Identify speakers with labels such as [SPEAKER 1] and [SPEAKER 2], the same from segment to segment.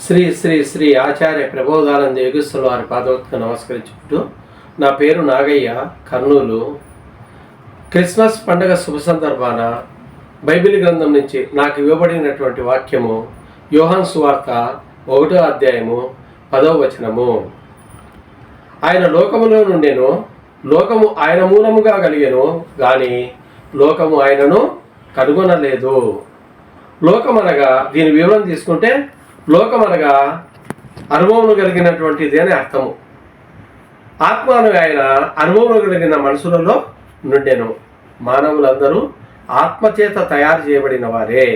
[SPEAKER 1] శ్రీ శ్రీ శ్రీ ఆచార్య ప్రబోధానంద యోగేశ్వరుల వారి పాదవత్కు నమస్కరించుకుంటూ, నా పేరు నాగయ్య, కర్నూలు. క్రిస్మస్ పండుగ శుభ సందర్భాన బైబిల్ గ్రంథం నుంచి నాకు ఇవ్వబడినటువంటి వాక్యము యోహాను సువార్త 1వ అధ్యాయము 10వ వచనము. ఆయన లోకములో నుండెను, లోకము ఆయన మూలముగా కలిగెను, కానీ లోకము ఆయనను కనుగొనలేదు. లోకమనగా దీని వివరణ తీసుకుంటే, లోకమనగా అనుభవం కలిగినటువంటిది అని అర్థము. ఆత్మ అనగా ఆయన అనుభవం కలిగిన మనుషులలో నుండెను. మానవులందరూ ఆత్మచేత తయారు చేయబడిన వారే.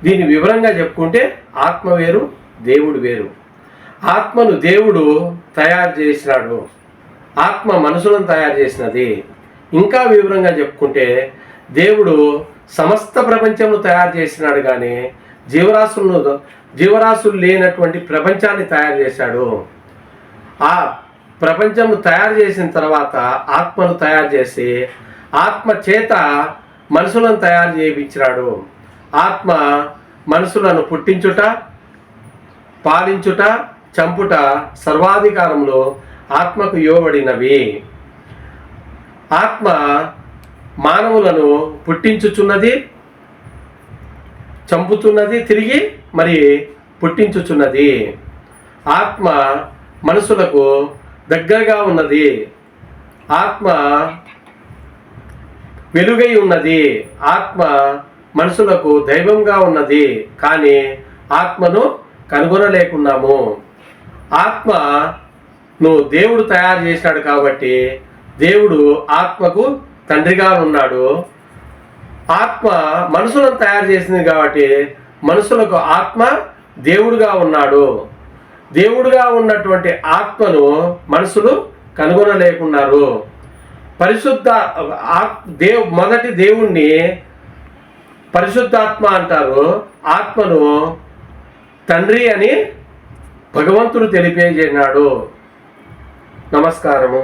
[SPEAKER 1] దీని వివరంగా చెప్పుకుంటే, ఆత్మ వేరు, దేవుడు వేరు. ఆత్మను దేవుడు తయారు చేసినాడు, ఆత్మ మనుషులను తయారు చేసినది. ఇంకా వివరంగా చెప్పుకుంటే, దేవుడు సమస్త ప్రపంచమును తయారు చేసినాడు, కానీ జీవరాశులు లేనటువంటి ప్రపంచాన్ని తయారు చేశాడు. ఆ ప్రపంచంను తయారు చేసిన తర్వాత ఆత్మను తయారు చేసి ఆత్మ చేత మనుషులను తయారు చేయించినాడు. ఆత్మ మనుషులను పుట్టించుట, పాలించుట, చంపుట సర్వాధికారంలో ఆత్మకు ఇవ్వబడినవి. ఆత్మ మానవులను పుట్టించుచున్నది, చంపుతున్నది, తిరిగి మరి పుట్టించుచున్నది. ఆత్మ మనుషులకు దగ్గరగా ఉన్నది, ఆత్మ వెలుగై ఉన్నది, ఆత్మ మనుషులకు దైవంగా ఉన్నది. కానీ ఆత్మను కనుగొనలేకున్నాము. ఆత్మను దేవుడు తయారు చేశాడు కాబట్టి దేవుడు ఆత్మకు తండ్రిగా ఉన్నాడు. ఆత్మ మనుషులను తయారు చేసింది కాబట్టి మనుషులకు ఆత్మ దేవుడుగా ఉన్నాడు. దేవుడుగా ఉన్నటువంటి ఆత్మను మనుషులు కనుగొనలేకున్నారు. మొదటి దేవుణ్ణి పరిశుద్ధాత్మ అంటారు. ఆత్మను తండ్రి అని భగవంతుడు తెలియజేసినాడు. నమస్కారము.